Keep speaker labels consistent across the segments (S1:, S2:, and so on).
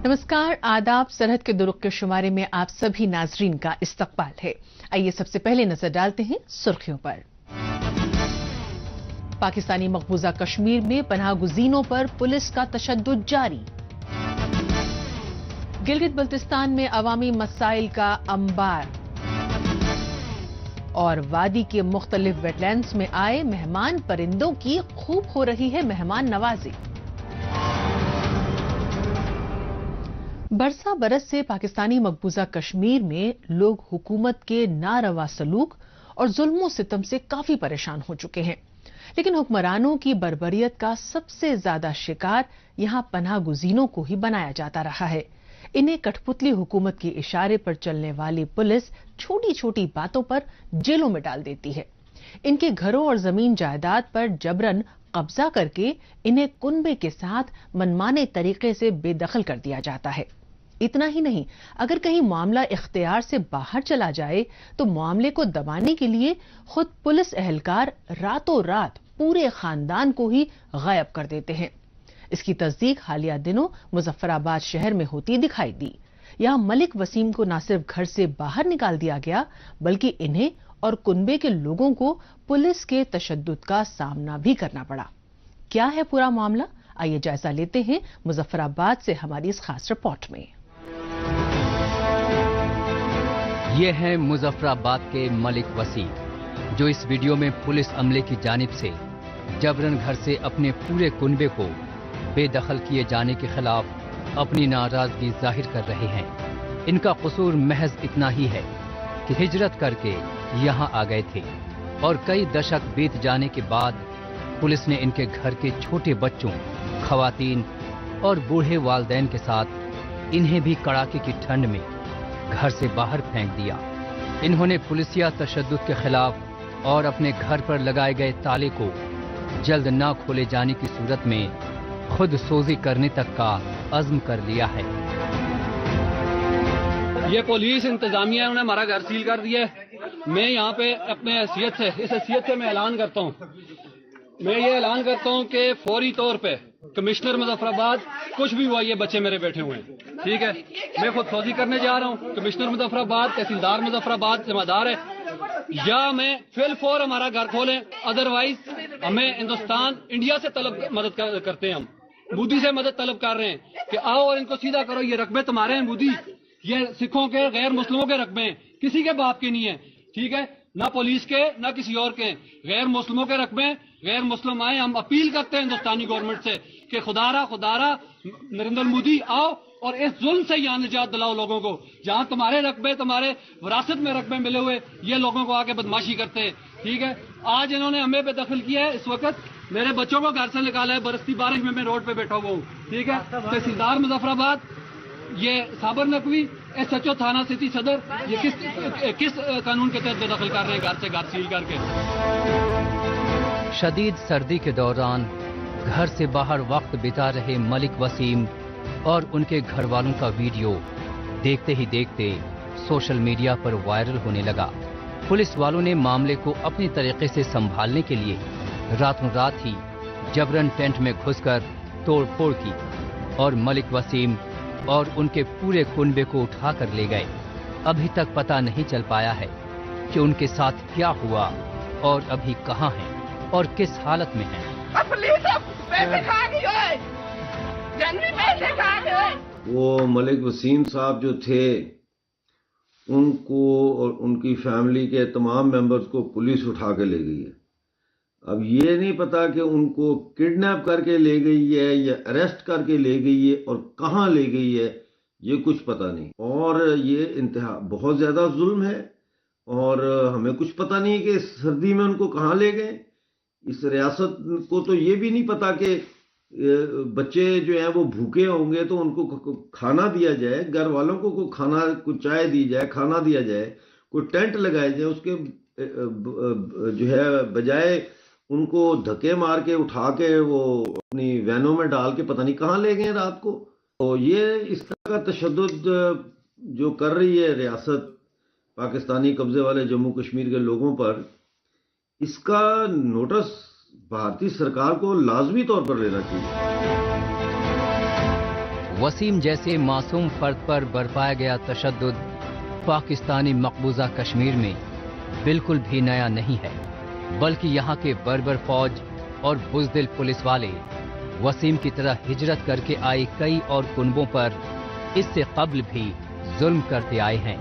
S1: नमस्कार, आदाब। सरहद के दुरुख के शुमारे में आप सभी नाजरीन का इस्तकबाल है। आइए सबसे पहले नजर डालते हैं सुर्खियों पर। पाकिस्तानी मकबूजा कश्मीर में पनाह गुज़ीनों पर पुलिस का तशद्दुद जारी। गिलगित बल्तिस्तान में अवामी मसाइल का अंबार। और वादी के मुख्तलिफ वेटलैंड्स में आए मेहमान परिंदों की खूब हो रही है मेहमान नवाजी। बरसा बरस से पाकिस्तानी मकबूजा कश्मीर में लोग हुकूमत के नारवा सलूक और जुल्मों सितम से काफी परेशान हो चुके हैं, लेकिन हुक्मरानों की बर्बरियत का सबसे ज्यादा शिकार यहां पनाह गुज़ीनों को ही बनाया जाता रहा है। इन्हें कठपुतली हुकूमत के इशारे पर चलने वाली पुलिस छोटी छोटी बातों पर जेलों में डाल देती है। इनके घरों और जमीन जायदाद पर जबरन कब्जा करके इन्हें कुनबे के साथ मनमाने तरीके से बेदखल कर दिया जाता है। इतना ही नहीं, अगर कहीं मामला इख्तियार से बाहर चला जाए तो मामले को दबाने के लिए खुद पुलिस एहलकार रातों रात पूरे खानदान को ही गायब कर देते हैं। इसकी तस्दीक हालिया दिनों मुजफ्फराबाद शहर में होती दिखाई दी। यहां मलिक वसीम को न सिर्फ घर से बाहर निकाल दिया गया, बल्कि इन्हें और कुनबे के लोगों को पुलिस के तशद्दुद का सामना भी करना पड़ा। क्या है पूरा मामला, आइए जायजा लेते हैं मुजफ्फराबाद से हमारी इस खास रिपोर्ट में।
S2: ये हैं मुजफ्फराबाद के मलिक वसीम, जो इस वीडियो में पुलिस अमले की जानिब से जबरन घर से अपने पूरे कुनबे को बेदखल किए जाने के खिलाफ अपनी नाराजगी जाहिर कर रहे हैं। इनका कसूर महज इतना ही है कि हिजरत करके यहाँ आ गए थे और कई दशक बीत जाने के बाद पुलिस ने इनके घर के छोटे बच्चों, खवातीन और बूढ़े वालदैन के साथ इन्हें भी कड़ाके की ठंड में घर से बाहर फेंक दिया। इन्होंने पुलिसिया तशद्दुद के खिलाफ और अपने घर पर लगाए गए ताले को जल्द ना खोले जाने की सूरत में खुद सोजी करने तक का अज़्म कर लिया है।
S3: ये पुलिस इंतजामिया ने हमारा घर सील कर दिया है। मैं यहाँ पे अपने हैसियत से, इस हैसियत से मैं ऐलान करता हूँ, मैं ये ऐलान करता हूँ कि फौरी तौर पे कमिश्नर मुजफ्फराबाद, कुछ भी हुआ, ये बच्चे मेरे बैठे हुए हैं, ठीक है। मैं खुद फौजी करने जा रहा हूँ। कमिश्नर मुजफ्फराबाद, तहसीलदार मुजफ्फराबाद जिम्मेदार है, या मैं फिल फौर हमारा घर खोलें, अदरवाइज हमें हिंदुस्तान इंडिया से मदद करते हैं। हम मोदी से मदद तलब कर रहे हैं कि आओ और इनको सीधा करो। ये रकबे तुम्हारे हैं मोदी, ये सिखों के, गैर मुस्लिमों के रकबे हैं, किसी के बाप के नहीं है, ठीक है, ना पुलिस के ना किसी और के। गैर मुस्लिमों के रकबे, गैर मुस्लिम आए। हम अपील करते हैं हिंदुस्तानी गवर्नमेंट से कि खुदारा नरेंद्र मोदी आओ और इस जुल्म से यहाँ निजात दिलाओ लोगों को। जहाँ तुम्हारे रकबे, तुम्हारे विरासत में रकबे मिले हुए, ये लोगों को आके बदमाशी करते हैं, ठीक है। आज इन्होंने हमें बेदखल किया है। इस वक्त मेरे बच्चों को घर से निकाला है, बरसती बारिश में मैं रोड पे बैठा हुआ हूँ, ठीक है। तहसीलदार मुजफ्फराबाद, ये साबर नकवी, SHO थाना सिटी सदर, ये किस कानून के तहत बेदखल कर रहे हैं घर से घर सील करके।
S2: शदीद सर्दी के दौरान घर से बाहर वक्त बिता रहे मलिक वसीम और उनके घर वालों का वीडियो देखते ही देखते सोशल मीडिया पर वायरल होने लगा। पुलिस वालों ने मामले को अपनी तरीके से संभालने के लिए रातों रात ही जबरन टेंट में घुसकर तोड़ फोड़ की और मलिक वसीम और उनके पूरे कुनबे को उठा कर ले गए। अभी तक पता नहीं चल पाया है कि उनके साथ क्या हुआ और अभी कहां हैं और किस हालत में हैं।
S4: वो मलिक वसीम साहब जो थे, उनको और उनकी फैमिली के तमाम मेंबर्स को पुलिस उठा के ले गई है। अब ये नहीं पता कि उनको किडनैप करके ले गई है या अरेस्ट करके ले गई है और कहाँ ले गई है, ये कुछ पता नहीं। और ये इंतहा बहुत ज़्यादा जुल्म है और हमें कुछ पता नहीं है कि सर्दी में उनको कहाँ ले गए। इस रियासत को तो ये भी नहीं पता कि बच्चे जो हैं वो भूखे होंगे तो उनको खाना दिया जाए, घर वालों को खाना, कुछ चाय दी जाए, खाना दिया जाए, कोई टेंट लगाया जाए। उसके जो है बजाय उनको धक्के मार के उठा के वो अपनी वैनों में डाल के पता नहीं कहाँ ले गए रात को। तो ये इस तरह का तशद्दुद जो कर रही है रियासत पाकिस्तानी कब्जे वाले जम्मू कश्मीर के लोगों पर, इसका नोटिस भारतीय सरकार को लाजमी तौर पर लेना चाहिए।
S2: वसीम जैसे मासूम फर्द पर बरपाया गया तशद्दुद पाकिस्तानी मकबूजा कश्मीर में बिल्कुल भी नया नहीं है, बल्कि यहाँ के बर्बर फौज और बुज़दिल पुलिस वाले वसीम की तरह हिजरत करके आए कई और कुनबों पर इससे कब्ल भी जुल्म करते आए हैं।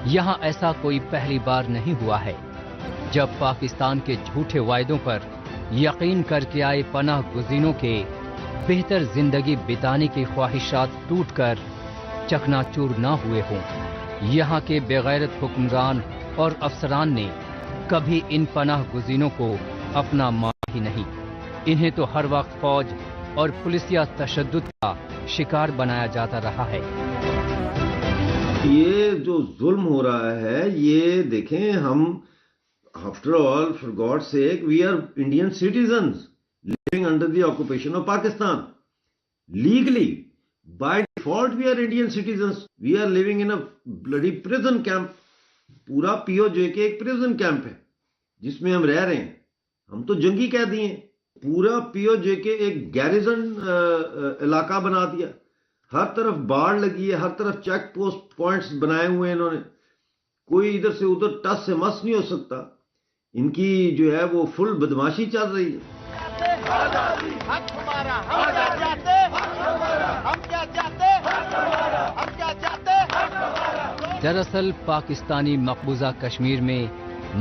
S2: यहाँ ऐसा कोई पहली बार नहीं हुआ है जब पाकिस्तान के झूठे वायदों पर यकीन करके आए पनाह गुज़ीनों के बेहतर जिंदगी बिताने की ख्वाहिशात टूटकर चकनाचूर न हुए हों। यहाँ के बेगैरत हुक्मरान और अफसरान ने कभी इन पनाह गुज़ीनों को अपना माना ही नहीं। इन्हें तो हर वक्त फौज और पुलिसिया तशद्दुद का शिकार बनाया जाता रहा है।
S4: ये जो जुल्म हो रहा है, ये देखें, हम after all, for God sake, we are Indian citizens living under the occupation of Pakistan. Legally, by default, we are Indian citizens. We are living in a bloody prison camp. पूरा POJ के एक prison camp है जिसमें हम रह रहे हैं। हम तो जंगी कैदी हैं। पूरा POJ के एक गैरिजन इलाका बना दिया। हर तरफ बाड़ लगी है, हर तरफ चेक पोस्ट पॉइंट्स बनाए हुए हैं इन्होंने। कोई इधर से उधर टस से मस नहीं हो सकता। इनकी जो है वो फुल बदमाशी चल रही है।
S5: हक हमारा, हम क्या चाहते, हम क्या चाहते, हम क्या चाहते।
S2: दरअसल पाकिस्तानी मकबूजा कश्मीर में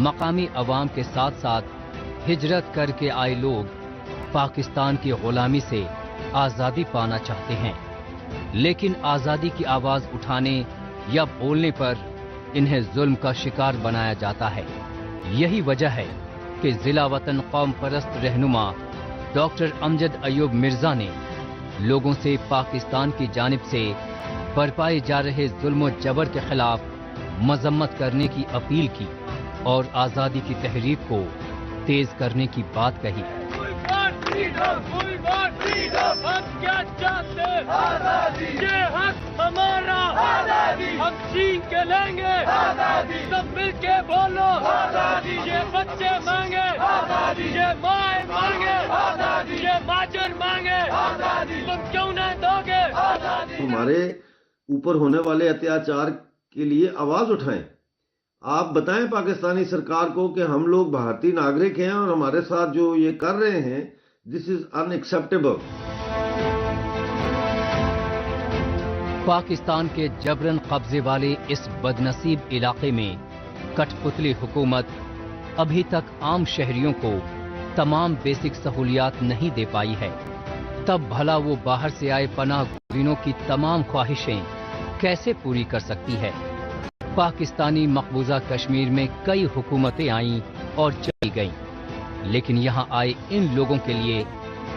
S2: मकामी अवाम के साथ साथ हिजरत करके आए लोग पाकिस्तान की गुलामी से आज़ादी पाना चाहते हैं, लेकिन आज़ादी की आवाज़ उठाने या बोलने पर इन्हें जुल्म का शिकार बनाया जाता है। यही वजह है कि जिला वतन कौम परस्त रहनुमा डॉक्टर अमजद अयूब मिर्जा ने लोगों से पाकिस्तान की जानिब से बरपाए जा रहे जुल्म और जबर के खिलाफ मजम्मत करने की अपील की और आज़ादी की तहरीक को तेज करने की बात कही।
S5: हम क्या चाहते, ये हक हमारा, हम छीन के लेंगे, सब मिलके बोलो, ये बच्चे मांगे, ये माए मांगे, ये माजर मांगे, तुम क्यों न दोगे।
S4: हमारे ऊपर होने वाले अत्याचार के लिए आवाज उठाएं। आप बताएं पाकिस्तानी सरकार को कि हम लोग भारतीय नागरिक हैं और हमारे साथ जो ये कर रहे हैं, दिस इज अनएक्सेप्टेबल।
S2: पाकिस्तान के जबरन कब्जे वाले इस बदनसीब इलाके में कठपुतली हुकूमत अभी तक आम शहरियों को तमाम बेसिक सहूलियात नहीं दे पाई है, तब भला वो बाहर से आए पनाह गुज़ीनों की तमाम ख्वाहिशें कैसे पूरी कर सकती है। पाकिस्तानी मकबूजा कश्मीर में कई हुकूमतें आईं और चली गईं, लेकिन यहाँ आए इन लोगों के लिए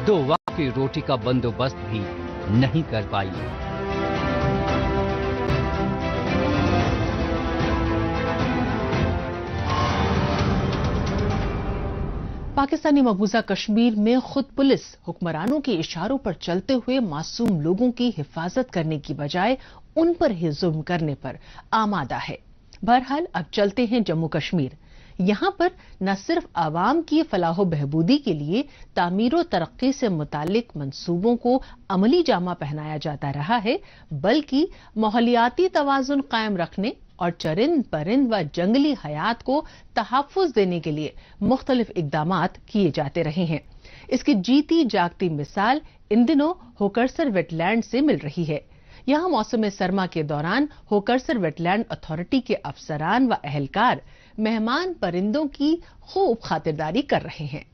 S2: दो वक्त की रोटी का बंदोबस्त भी नहीं कर पाई।
S1: पाकिस्तानी मकबूजा कश्मीर में खुद पुलिस हुक्मरानों के इशारों पर चलते हुए मासूम लोगों की हिफाजत करने की बजाय उन पर ही जुल्म करने पर आमादा है। बहरहाल अब चलते हैं जम्मू कश्मीर। यहां पर न सिर्फ आवाम की फलाहो बहबूदी के लिए तामीर व तरक्की से मुतालिक मंसूबों को अमली जामा पहनाया जाता रहा है, बल्कि माहौलियाती तवाजुन कायम रखने और चरिंद परिंद व जंगली हयात को तहफ़्फ़ुज़ देने के लिए मुख्तलिफ इक़दामात किए जाते रहे हैं। इसकी जीती जागती मिसाल इन दिनों होकरसर वेटलैंड से मिल रही है। यहाँ मौसम सरमा के दौरान होकरसर वेटलैंड अथॉरिटी के अफसरान व अहलकार मेहमान परिंदों की खूब खातिरदारी कर रहे हैं।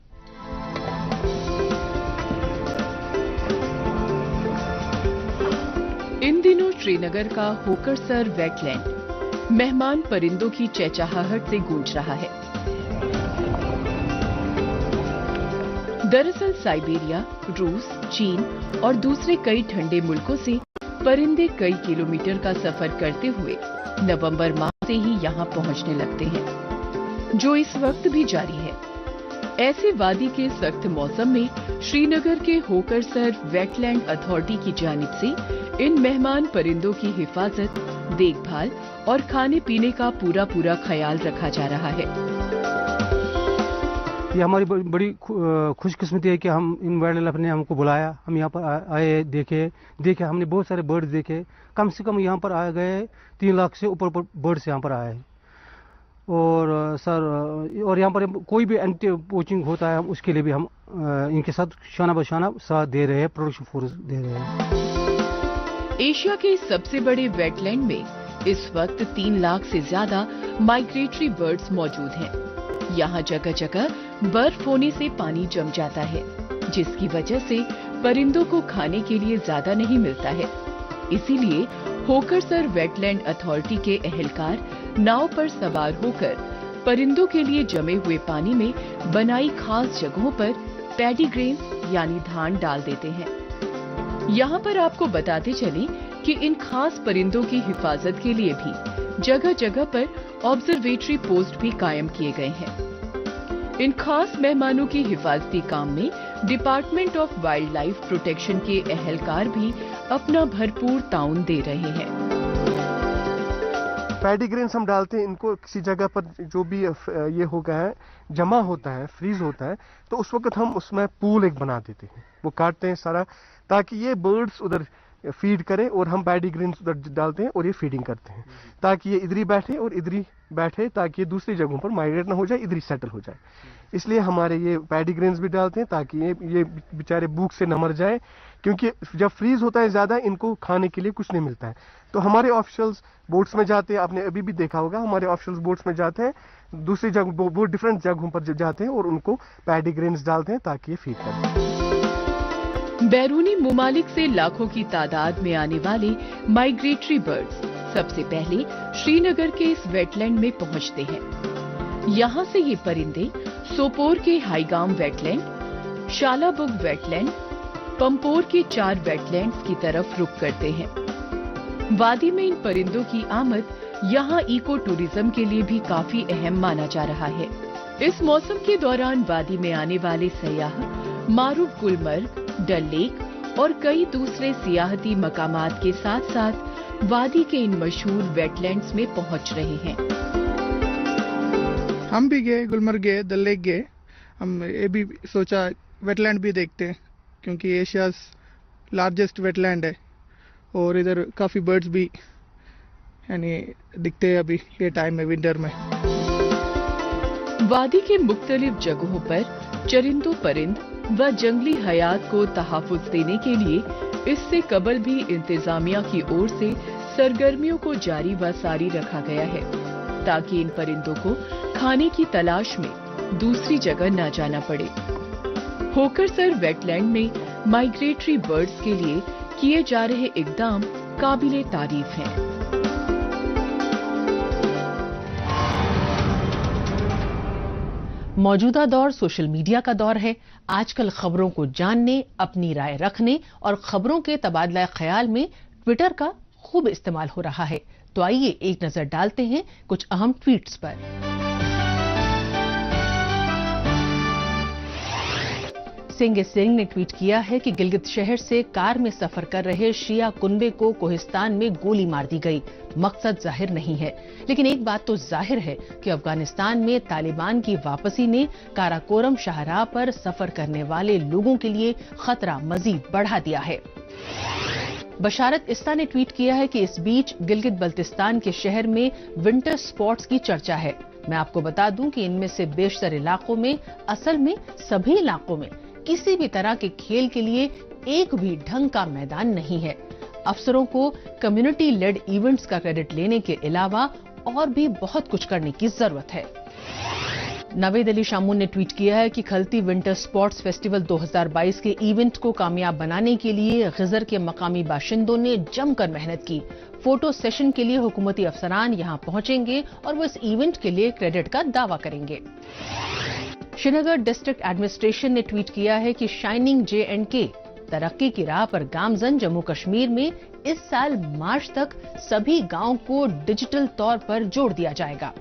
S6: इन दिनों श्रीनगर का होकरसर वेटलैंड मेहमान परिंदों की चहचहाहट से गूंज रहा है। दरअसल साइबेरिया, रूस, चीन और दूसरे कई ठंडे मुल्कों से परिंदे कई किलोमीटर का सफर करते हुए नवंबर माह से ही यहाँ पहुँचने लगते हैं, जो इस वक्त भी जारी है। ऐसे वादी के सख्त मौसम में श्रीनगर के होकरसर वेटलैंड अथॉरिटी की जानिब से इन मेहमान परिंदों की हिफाजत, देखभाल और खाने पीने का पूरा ख्याल रखा जा रहा है।
S7: یہ ہماری بڑی خوش قسمتی ہے کہ ہم ان وائلڈ لائف نے ہم کو بلایا, ہم یہاں پر آئے, دیکھے ہم نے بہت سارے برڈ دیکھے. کم سے کم یہاں پر آئے گئے 3 لاکھ سے اوپر برڈس یہاں پر آئے ہیں. اور سر اور یہاں پر کوئی بھی اینٹی پوچنگ ہوتا ہے اس کے لیے بھی ہم ان کے ساتھ شانہ بشانہ ساتھ دے رہے ہیں, پروڈکشن فورس دے رہے ہیں.
S6: ایشیا کے سب سے بڑے ویٹ لینڈ میں اس وقت 3 لاکھ سے زیادہ مائگریٹری برڈز موجود ہیں. یہاں جگہ جگہ برف ہونے سے پانی جم جاتا ہے, جس کی وجہ سے پرندوں کو کھانے کے لیے زیادہ نہیں ملتا ہے. اسی لیے ہوکرسر ویٹ لینڈ اتھارٹی کے اہلکار ناؤ پر سوار ہو کر پرندوں کے لیے جمے ہوئے پانی میں بنائی خاص جگہوں پر پیڈی گرینز یعنی دھان ڈال دیتے ہیں. یہاں پر آپ کو بتاتے چلیں کہ ان خاص پرندوں کی حفاظت کے لیے بھی جگہ جگہ پر آبزرویٹری پوسٹ بھی قائم کیے گئے ہیں. ان خاص مہمانوں کی حفاظتی کام میں department of wildlife protection کے اہلکار بھی اپنا بھرپور تعاون دے رہے ہیں.
S8: پیڈی گرینز ہم ڈالتے ہیں ان کو کسی جگہ پر جو بھی یہ ہو گیا ہے, جمع ہوتا ہے, فریز ہوتا ہے, تو اس وقت ہم اس میں پول ایک بنا دیتے ہیں, وہ کاٹتے ہیں سارا تاکہ یہ برڈز ادھر فیڈ کریں, اور ہم پیڈی گرینز ادھر ڈالتے ہیں اور یہ فیڈنگ کرتے ہیں تاکہ یہ ادھر ہی بیٹھے اور ادھر ہی بیٹھے تاکہ یہ دوسری جگہوں پر مائگریٹ نہ ہو جائے, ادھر ہی سیٹل ہو جائے. اس لیے ہمارے یہ پیڈی گرینز بھی ڈالتے ہیں تاکہ یہ بیچارے بھوک سے نہ مر جائے, کیونکہ جب فریز ہوتا ہے زیادہ ان کو کھانے کے لیے کچھ نہیں ملتا ہے. تو ہمارے آفیشلز بوٹس میں جاتے ہیں, آپ نے ابھی بھی دیکھا ہوگا ہمارے آفیشلز بوٹس میں جاتے ہیں, دوسری جگہ وہ ڈفرینٹ جگہوں پر جاتے ہیں اور ان کو پیڈی گرینز ڈالتے ہیں تاکہ یہ فیڈ کریں.
S6: بیرونی ممالک سے لاکھوں کی تعداد میں آنے والے مائگریٹری برڈز سب سے پہلے شری نگر کے اس ویٹ لینڈ میں پہنچتے ہیں. یہاں سے یہ پرندے سوپور کے ہائی گام ویٹ لینڈ, شالا بگ ویٹ لینڈ, پمپور کے 4 ویٹ لینڈز کی طرف رخ کرتے ہیں. وادی میں ان پرندوں کی آمد یہاں ایکو ٹورزم کے لیے بھی کافی اہم مانا جا رہا ہے. اس موسم کے دوران وادی میں آنے والے سیاح معروف گلمرگ, ڈل لیک اور کئی دوسرے سیاحتی مقامات کے ساتھ ساتھ وادی کے ان مشہور ویٹ لینڈز میں پہنچ رہے ہیں.
S9: ہم بھی گئے, گلمرگ گئے, ڈل لیک گئے. ہم یہ بھی سوچا ویٹ لینڈ بھی دیکھتے ہیں کیونکہ ایشیاز لارجسٹ ویٹ لینڈ ہے, اور ادھر کافی برڈز بھی یعنی دکھتے ہیں ابھی یہ ٹائم میں, ونٹر میں.
S6: وادی کے مختلف جگہوں پر چرندوں پرند و جنگلی حیات کو تحفظ دینے کے لیے اس سے قبل بھی انتظامیہ کی اور سے سرگرمیوں کو جاری و ساری رکھا گیا ہے تاکہ ان پرندوں کو کھانے کی تلاش میں دوسری جگہ نہ جانا پڑے. ہوکرسر ویٹ لینڈ میں مائگریٹری برڈز کے لیے کیے جا رہے اقدام قابل تعریف ہیں.
S1: موجودہ دور سوشل میڈیا کا دور ہے. آج کل خبروں کو جاننے, اپنی رائے رکھنے اور خبروں کے تبادلہ خیال میں ٹویٹر کا خوب استعمال ہو رہا ہے. تو آئیے ایک نظر ڈالتے ہیں کچھ اہم ٹویٹس پر. سنگھ سنگھ نے ٹویٹ کیا ہے کہ گلگت شہر سے کار میں سفر کر رہے شیعہ کنبے کو کوہستان میں گولی مار دی گئی. مقصد ظاہر نہیں ہے, لیکن ایک بات تو ظاہر ہے کہ افغانستان میں طالبان کی واپسی نے کاراکورم شاہراہ پر سفر کرنے والے لوگوں کے لیے خطرہ مزید بڑھا دیا ہے. بشارت استا نے ٹویٹ کیا ہے کہ اس بیچ گلگت بلتستان کے شہر میں ونٹر سپورٹس کی چرچا ہے. میں آپ کو بتا دوں کہ ان میں سے بیشتر علاقوں میں, اصل میں سبھی علاقوں میں کسی بھی طرح کے کھیل کے لیے ایک بھی ڈھنگ کا میدان نہیں ہے. افسروں کو کمیونٹی لیڈ ایونٹس کا کریڈٹ لینے کے علاوہ اور بھی بہت کچھ کرنے کی ضرورت ہے. نوید علی شامون نے ٹویٹ کیا ہے کہ کھلتی ونٹر سپورٹس فیسٹیول 2022 کے ایونٹ کو کامیاب بنانے کے لیے خضر کے مقامی باشندوں نے جم کر محنت کی. فوٹو سیشن کے لیے حکومتی افسران یہاں پہنچیں گے اور وہ اس ایونٹ کے لیے کریڈٹ کا دعویٰ کریں گے. شری نگر ڈسٹرکٹ ایڈمنسٹریشن نے ٹویٹ کیا ہے کہ شائننگ JNK ترقی کی راہ پر گامزن جموں کشمیر میں اس سال مارچ تک سبھی گاؤں کو ڈیجیٹل طور پر جوڑ دیا جائے گا.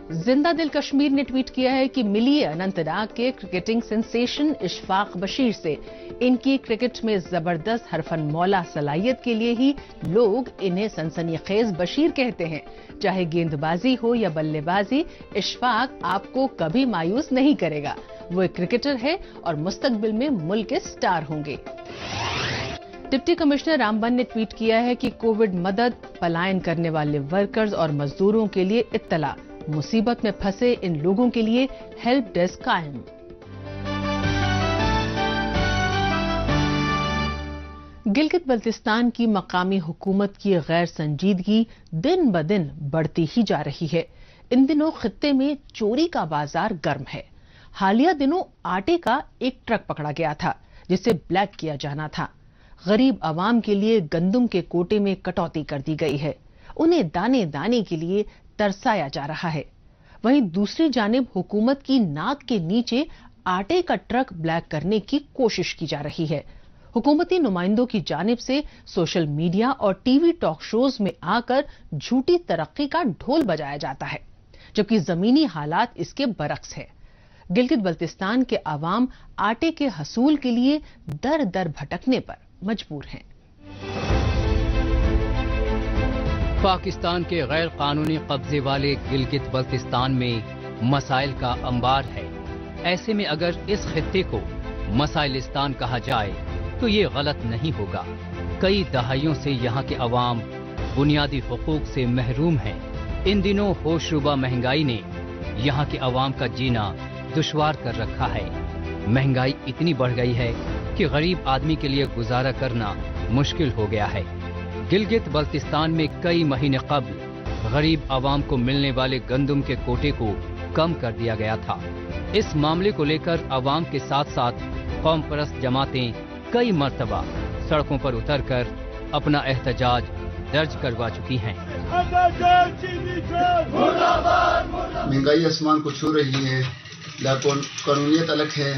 S1: जिंदा दिल कश्मीर ने ट्वीट किया है कि मिलिए अनंतनाग के क्रिकेटिंग सेंसेशन इशफाक बशीर से। इनकी क्रिकेट में जबरदस्त हरफन मौला सलाहियत के लिए ही लोग इन्हें सनसनीखेज बशीर कहते हैं। चाहे गेंदबाजी हो या बल्लेबाजी, इशफाक आपको कभी मायूस नहीं करेगा। वो एक क्रिकेटर है और मुस्तकबिल में मुल्क के स्टार होंगे। डिप्टी कमिश्नर रामबन ने ट्वीट किया है कि कोविड मदद, पलायन करने वाले वर्कर्स और मजदूरों के लिए इत्तला, मुसीबत में फंसे इन लोगों के लिए हेल्प डेस्क कायम। गिलगित बल्तिस्तान की मकामी हुकूमत की गैर संजीदगी दिन ब दिन बढ़ती ही जा रही है। इन दिनों खित्ते में चोरी का बाजार गर्म है। हालिया दिनों आटे का एक ट्रक पकड़ा गया था जिसे ब्लैक किया जाना था। गरीब आवाम के लिए गंदम के कोटे में कटौती कर दी गई है। उन्हें दाने दाने के लिए तरसाया जा रहा है। वहीं दूसरी जानिब हुकूमत की नाक के नीचे आटे का ट्रक ब्लैक करने की कोशिश की जा रही है। हुकूमती नुमाइंदों की जानिब से सोशल मीडिया और टीवी टॉक शोज में आकर झूठी तरक्की का ढोल बजाया जाता है, जबकि जमीनी हालात इसके बरक्स है। गिलगित बल्तिस्तान के आवाम आटे के हसूल के लिए दर दर भटकने पर मजबूर हैं।
S2: पाकिस्तान के गैर कानूनी कब्जे वाले गिलगित बल्तिस्तान में मसाइल का अंबार है। ऐसे में अगर इस खित्ते को मसाइलिस्तान कहा जाए तो ये गलत नहीं होगा। कई दहाइयों से यहाँ के अवाम बुनियादी हुकूक से महरूम हैं। इन दिनों होशरुबा महंगाई ने यहाँ के अवाम का जीना दुश्वार कर रखा है। महंगाई इतनी बढ़ गई है कि गरीब आदमी के लिए गुजारा करना मुश्किल हो गया है। गिलगित बल्तिस्तान में कई महीने कबल गरीब आवाम को मिलने वाले गंदम के कोटे को कम कर दिया गया था। इस मामले को लेकर आवाम के साथ साथ कौम परस्त जमातें कई मर्तबा सड़कों पर उतरकर अपना एहतजाज दर्ज करवा चुकी हैं।
S10: महंगाई आसमान को छू रही है, कानूनियत अलग है।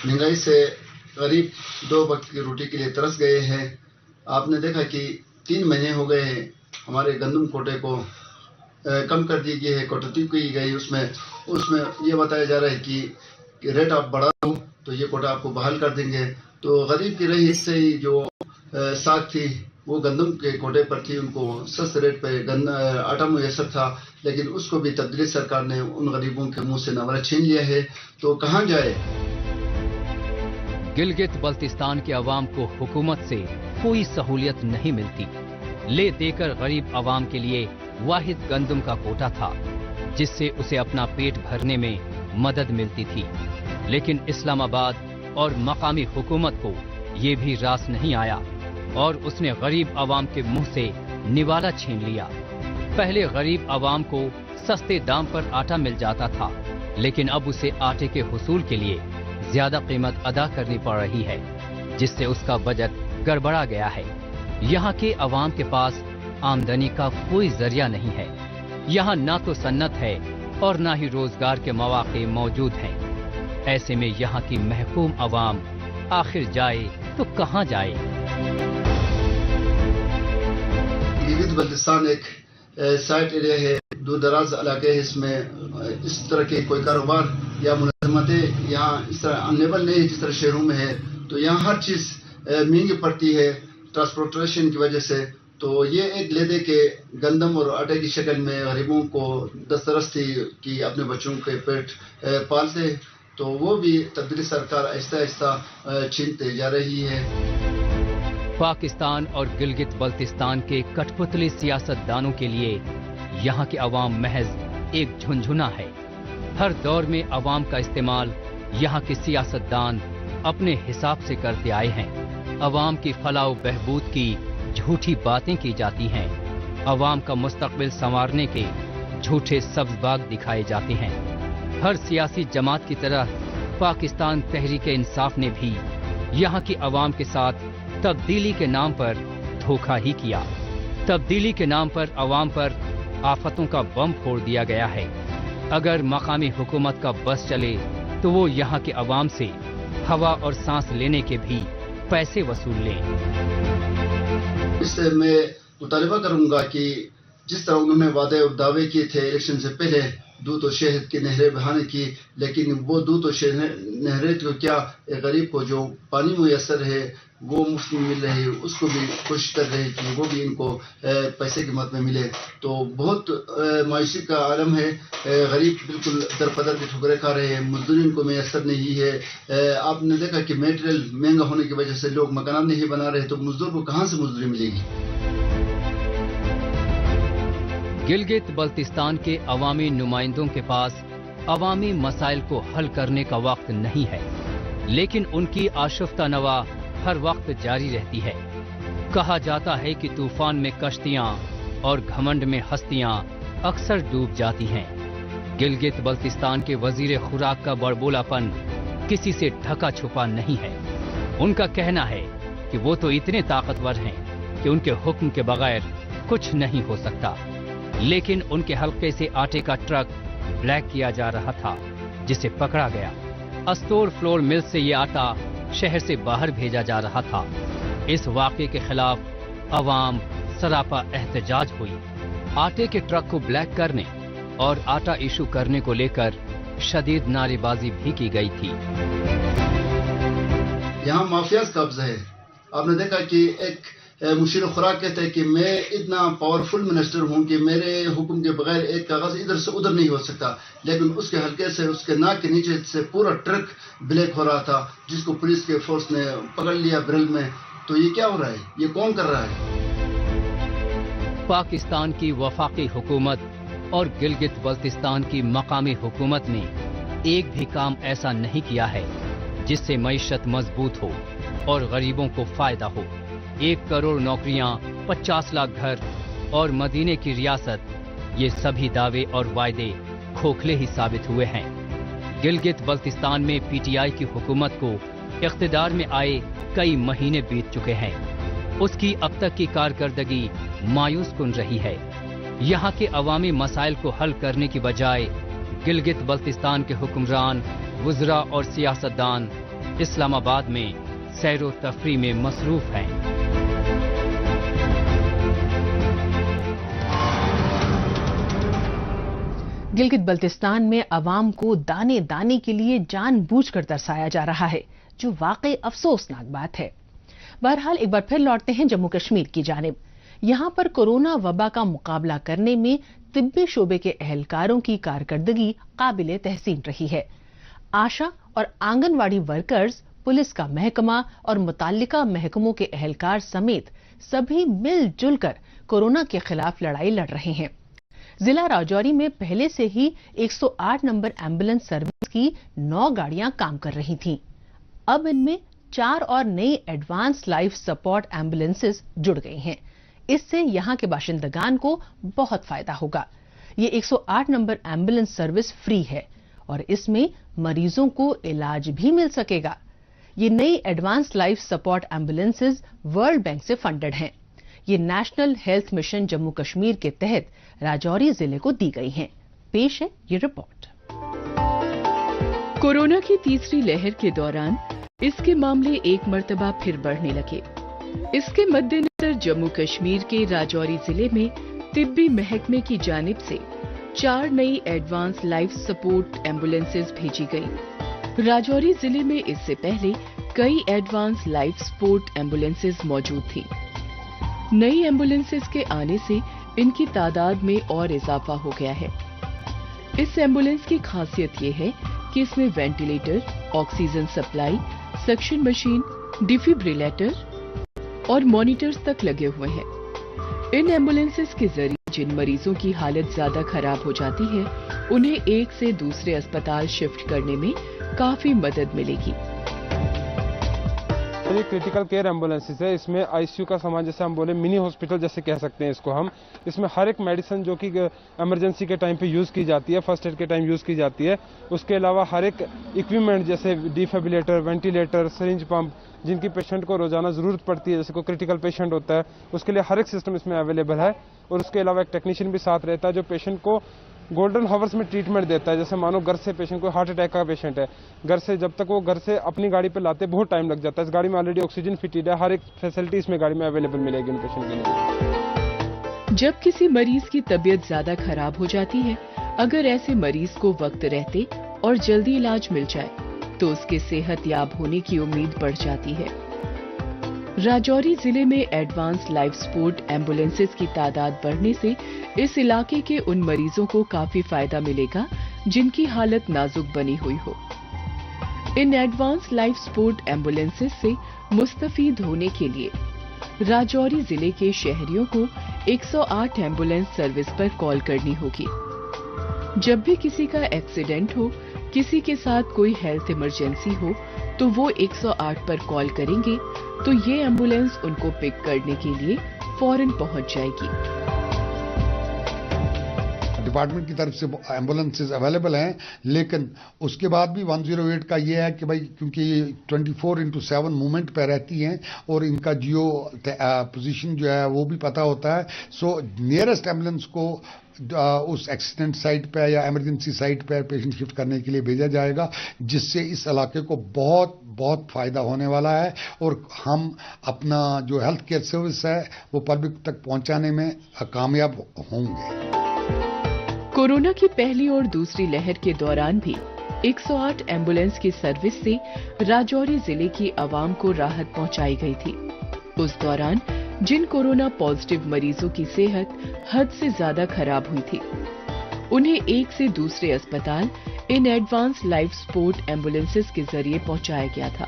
S10: महंगाई से गरीब दो वक्त की रोटी के लिए तरस गए हैं। आपने देखा कि 3 महीने हो गए हैं हमारे गंदम कोटे को कम कर दी गई है, कटौती की गई। उसमें ये बताया जा रहा है कि रेट आप बढ़ा दो तो ये कोटा आपको बहाल कर देंगे। तो गरीब की रही इससे ही जो साग थी वो गंदम के कोटे पर थी, उनको सस्ते रेट पे आटा मुयसर था, लेकिन उसको भी तब्दीली सरकार ने उन गरीबों के मुंह से नवरा छीन लिया है। तो कहाँ जाए?
S2: गिलगित बल्तिस्तान के अवाम को हुकूमत से कोई सहूलियत नहीं मिलती। ले देकर गरीब अवाम के लिए वाहिद गंदम का कोटा था जिससे उसे अपना पेट भरने में मदद मिलती थी। लेकिन इस्लामाबाद और मकामी हुकूमत को ये भी रास नहीं आया और उसने गरीब अवाम के मुंह से निवाला छीन लिया। पहले गरीब अवाम को सस्ते दाम पर आटा मिल जाता था, लेकिन अब उसे आटे के हुसूल के लिए ज्यादा कीमत अदा करनी पड़ रही है, जिससे उसका बजट गड़बड़ा गया है। यहाँ के अवाम के पास आमदनी का कोई जरिया नहीं है। यहाँ ना तो सन्नत है और ना ही रोजगार के मौके मौजूद हैं। ऐसे में यहाँ की महकूम अवाम आखिर जाए तो कहाँ जाए?
S10: गिलगित बल्तिस्तान एक साइट एरिया है, दूर दराज इलाके है। इसमें इस तरह के कोई कारोबार या मुलाजमतें यहाँ इस तरह अनलेबल नहीं है जिस तरह शहरों में है। तो यहाँ हर चीज महंगी पड़ती है ट्रांसपोर्टेशन की वजह से। तो ये एक ले दे के गंदम और आटे की शक्ल में गरीबों को दस्तरस्ती की अपने बच्चों के पेट पालते, तो वो भी तब्दीली सरकार आहिस्ता आहिस्ता छीनते जा रही है।
S2: पाकिस्तान और गिलगित बल्तिस्तान के कठपुतली सियासतदानों के लिए यहाँ के अवाम महज एक झुनझुना है। हर दौर में अवाम का इस्तेमाल यहाँ के सियासतदान अपने हिसाब से करते आए हैं। अवाम की फलाह बहबूद की झूठी बातें की जाती हैं। अवाम का मुस्तकबिल संवारने के झूठे सब्ज बाग दिखाए जाते हैं। हर सियासी जमात की तरह पाकिस्तान तहरीक इंसाफ ने भी यहाँ की अवाम के साथ तब्दीली के नाम पर धोखा ही किया। तब्दीली के नाम पर अवाम पर आफतों का बम फोड़ दिया गया है। अगर मकामी हुकूमत का बस चले तो वो यहाँ के अवाम से हवा और सांस लेने के भी पैसे वसूल लें।
S10: इससे मैं मुतालिबा करूंगा कि जिस तरह उन्होंने वादे और दावे किए थे इलेक्शन से पहले دودھ و شہد کی نہریں بہانے کی، لیکن وہ دودھ و نہریں تو کیا غریب کو جو پانی میسر ہے وہ مفت میں مل رہے، اس کو بھی کوشش کر رہے کہ وہ بھی ان کو پیسے کی مد میں ملے. تو بہت معاشی کا عالم ہے، غریب بالکل در پدر کی ٹھکریں کھا رہے ہیں، مزدوری ان کو میسر نہیں ہے. آپ نے دیکھا کہ میٹیریل مہنگا ہونے کی وجہ سے لوگ مکانات نہیں بنا رہے، تو مزدور کو کہاں سے مزدوری ملے گی؟
S2: گلگت بلتستان کے عوامی نمائندوں کے پاس عوامی مسائل کو حل کرنے کا وقت نہیں ہے، لیکن ان کی آشفتہ نوا ہر وقت جاری رہتی ہے. کہا جاتا ہے کہ طوفان میں کشتیاں اور گھمنڈ میں ہستیاں اکثر ڈوب جاتی ہیں. گلگت بلتستان کے وزیر خوراک کا بڑبولا پن کسی سے ڈھکا چھپا نہیں ہے. ان کا کہنا ہے کہ وہ تو اتنے طاقتور ہیں کہ ان کے حکم کے بغیر کچھ نہیں ہو سکتا. لیکن ان کے حلقے سے آٹے کا ٹرک بلیک کیا جا رہا تھا، جسے پکڑا گیا. استور فلور مل سے یہ آٹا شہر سے باہر بھیجا جا رہا تھا. اس واقعے کے خلاف عوام سراپا احتجاج ہوئی. آٹے کے ٹرک کو بلیک کرنے اور آٹا ایشو کرنے کو لے کر شدید نعرے بازی بھی کی گئی تھی.
S10: یہاں مافیاز قبضہ ہے. آپ نے دیکھا کہ ایک مشیر خوراک کہتے ہیں کہ میں اتنا پاورفل منسٹر ہوں کہ میرے حکم کے بغیر ایک کاغذ ادھر سے ادھر نہیں ہو سکتا، لیکن اس کے حلقے سے، اس کے ناک کے نیچے سے پورا ٹرک بلیک ہو رہا تھا، جس کو پولیس کے فورس نے پکڑ لیا برل میں. تو یہ کیا ہو رہا ہے؟ یہ کون کر رہا ہے؟
S2: پاکستان کی وفاقی حکومت اور گلگت بلتستان کی مقامی حکومت نے ایک بھی کام ایسا نہیں کیا ہے جس سے معیشت مضبوط ہو اور غریبوں کو فائدہ ہو. 1 کروڑ نوکریاں، 50 لاکھ گھر اور مدینے کی ریاست، یہ سبھی دعوے اور وعدے کھوکھلے ہی ثابت ہوئے ہیں. گلگت بلتستان میں پی ٹی آئی کی حکومت کو اقتدار میں آئے کئی مہینے بیت چکے ہیں. اس کی اب تک کی کارکردگی مایوس کن رہی ہے. یہاں کے عوامی مسائل کو حل کرنے کی بجائے گلگت بلتستان کے حکمران، وزراء اور سیاستدان اسلام آباد میں سیر و تفریح میں مصروف ہیں.
S1: گلگت بلتستان میں عوام کو دانے دانے کے لیے جان بوجھ کر ترسایا جا رہا ہے، جو واقعی افسوسناک بات ہے. بہرحال ایک بار پھر لوٹتے ہیں جموں کشمیر کی جانب. یہاں پر کورونا وبا کا مقابلہ کرنے میں طبی شعبے کے اہلکاروں کی کارکردگی قابل تحسین رہی ہے. آشا اور آنگن واڑی ورکرز، پولیس کا محکمہ اور متعلقہ محکموں کے اہلکار سمیت سبھی مل جل کر کورونا کے خلاف لڑائی لڑ رہے ہیں. ضلع راجوری میں پہلے سے ہی 108 نمبر ایمبولینس سروس کی 9 گاڑیاں کام کر رہی تھیں. اب ان میں 4 اور نئی ایڈوانس لائف سپورٹ ایمبولینسز جڑ گئی ہیں. اس سے یہاں کے باشندگان کو بہت فائدہ ہوگا. یہ 108 نمبر ایمبولینس سروس فری ہے اور اس میں مریضوں کو علاج بھی مل سکے گا. یہ نئی advance life support ambulances world bank سے فنڈڈ ہیں. یہ national health mission Jammu Kashmir کے تحت راجوری ضلع کو دی گئی ہیں. پیش ہے یہ رپورٹ.
S6: کورونا کی تیسری لہر کے دوران اس کے معاملے ایک مرتبہ پھر بڑھنے لگے. اس کے مد نظر جموں کشمیر کے راجوری ضلع میں طبی محکمے کی جانب سے 4 نئی ایڈوانس لائف سپورٹ ایمبولینسز بھیجی گئی. راجوری ضلع میں اس سے پہلے کئی ایڈوانس لائف سپورٹ ایمبولینسز موجود تھی. نئی ایمبولینسز کے آنے سے ان کی تعداد میں اور اضافہ ہو گیا ہے. اس ایمبولینس کی خاصیت یہ ہے کہ اس میں ventilator, oxygen supply, suction machine, defibrillator اور مانیٹرز تک لگے ہوئے ہیں. ان ایمبولینسز کے ذریعے جن مریضوں کی حالت زیادہ خراب ہو جاتی ہے انہیں ایک سے دوسرے اسپتال شفٹ کرنے میں کافی مدد ملے گی.
S11: یہ کریٹیکل کیئر ایمبولینسز ہے. اس میں آئی سی یو کا سامان، جیسے ہم بولے منی ہاسپٹل جیسے کہہ سکتے ہیں اس کو ہم. اس میں ہر ایک میڈیسن جو کہ ایمرجنسی کے ٹائم پہ یوز کی جاتی ہے، فرسٹ ایڈ کے ٹائم یوز کی جاتی ہے. اس کے علاوہ ہر ایک اکوپمنٹ جیسے ڈیفیبریلیٹر، وینٹیلیٹر، سرنج پمپ، جن کی پیشنٹ کو روزانہ ضرورت پڑتی ہے، جیسے کوئی کریٹیکل پیشنٹ ہوتا ہے، اس کے لیے ہر ایک سسٹم اس میں اویلیبل ہے. اور اس کے علاوہ ایک ٹیکنیشین بھی ساتھ رہتا ہے جو پیشنٹ کو گولڈن ہاورس میں ٹریٹمنٹ دیتا ہے. جیسے مانو گھر سے پیشنٹ کو ہارٹ اٹیک کا پیشنٹ ہے، گھر سے جب تک وہ گھر سے اپنی گاڑی پہ لاتے بہت ٹائم لگ جاتا ہے. اس گاڑی میں آلریڈی آکسیجن فٹیڈ ہے، ہر ایک فیسلٹی اس میں گاڑی میں اویلیبل ملے گی ان پیشنٹ کے لیے.
S6: जब किसी मरीज की तबीयत ज्यादा खराब हो जाती है, अगर ऐसे मरीज को वक्त रहते और जल्दी इलाज मिल जाए तो उसके सेहत याब होने की उम्मीद बढ़ जाती है। राजौरी जिले में एडवांस लाइफ सपोर्ट एम्बुलेंसेस की तादाद बढ़ने से इस इलाके के उन मरीजों को काफी फायदा मिलेगा जिनकी हालत नाजुक बनी हुई हो। In advance life support ambulances से मुस्तफीद होने के लिए राजौरी जिले के शहरियों को 108 एम्बुलेंस सर्विस पर कॉल करनी होगी। जब भी किसी का एक्सीडेंट हो, किसी के साथ कोई हेल्थ इमरजेंसी हो, तो वो 108 पर कॉल करेंगे तो ये एम्बुलेंस उनको पिक करने के लिए फौरन पहुंच जाएगी।
S12: डिपार्टमेंट की तरफ से एम्बुलेंसेज अवेलेबल हैं, लेकिन उसके बाद भी 108 का ये है कि भाई क्योंकि ये 24/7 मूवमेंट पे रहती हैं और इनका जियो पोजीशन जो है वो भी पता होता है, सो नियरेस्ट एम्बुलेंस को उस एक्सीडेंट साइट पे या इमरजेंसी साइट पे पेशेंट शिफ्ट करने के लिए भेजा जाएगा, जिससे इस इलाके को बहुत बहुत फायदा होने वाला है और हम अपना जो हेल्थ केयर सर्विस है वो पब्लिक तक पहुंचाने में कामयाब होंगे।
S6: कोरोना की पहली और दूसरी लहर के दौरान भी 108 एम्बुलेंस की सर्विस से राजौरी जिले की आवाम को राहत पहुंचाई गई थी। उस दौरान जिन कोरोना पॉजिटिव मरीजों की सेहत हद से ज्यादा खराब हुई थी, उन्हें एक से दूसरे अस्पताल in advance life support ambulances के जरिए पहुंचाया गया था।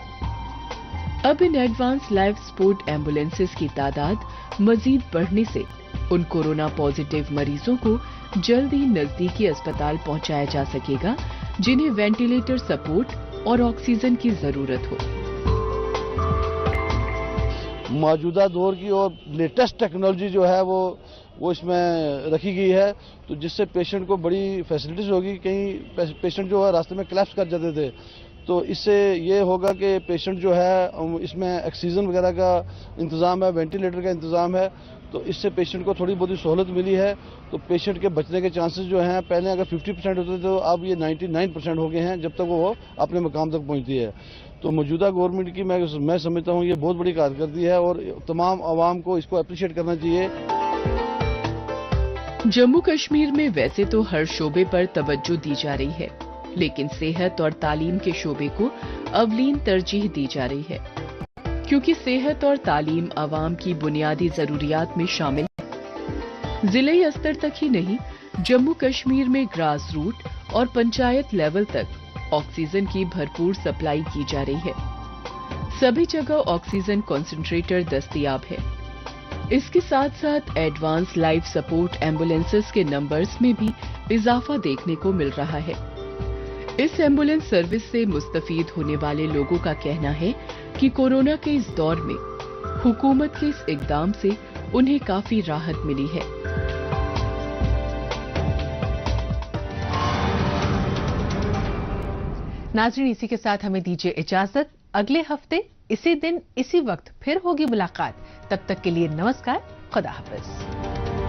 S6: अब in advance life support ambulances की तादाद मजीद बढ़ने से उन कोरोना पॉजिटिव मरीजों को जल्द ही नजदीकी अस्पताल पहुंचाया जा सकेगा जिन्हें वेंटिलेटर सपोर्ट और ऑक्सीजन की जरूरत हो।
S13: मौजूदा दौर की और लेटेस्ट टेक्नोलॉजी जो है वो इसमें रखी गई है, तो जिससे पेशेंट को बड़ी फैसिलिटीज होगी। कहीं पेशेंट जो है रास्ते में कोलैप्स कर जाते थे, तो इससे ये होगा कि पेशेंट जो है इसमें ऑक्सीजन वगैरह का इंतज़ाम है, वेंटिलेटर का इंतज़ाम है, तो इससे पेशेंट को थोड़ी बहुत सहूलत मिली है। तो पेशेंट के बचने के चांसेस जो हैं पहले अगर 50% होते थे तो अब ये 99% हो गए हैं जब तक वो अपने मकाम तक पहुंचती है। तो मौजूदा गवर्नमेंट की मैं समझता हूँ ये बहुत बड़ी कारकर्दगी है और तमाम आवाम को इसको अप्रिशिएट करना चाहिए।
S6: जम्मू कश्मीर में वैसे तो हर शोबे पर तवज्जो दी जा रही है, लेकिन सेहत और तालीम के शोबे को अवलीन तरजीह दी जा रही है, क्योंकि सेहत और तालीम आवाम की बुनियादी जरूरियात में शामिल है। जिले स्तर तक ही नहीं, जम्मू कश्मीर में ग्रास रूट और पंचायत लेवल तक ऑक्सीजन की भरपूर सप्लाई की जा रही है। सभी जगह ऑक्सीजन कॉन्सेंट्रेटर दस्तयाब है। इसके साथ साथ एडवांस लाइफ सपोर्ट एम्बुलेंसेस के नंबर्स में भी इजाफा देखने को मिल रहा है। इस एम्बुलेंस सर्विस से मुस्तफीद होने वाले लोगों का कहना है कि कोरोना के इस दौर में हुकूमत के इस इकदाम से उन्हें काफी राहत मिली है।
S1: नाज़रीन, इसी के साथ हमें दीजिए इजाजत। अगले हफ्ते इसी दिन इसी वक्त फिर होगी मुलाकात। तब तक के लिए नमस्कार, खुदा हाफिज।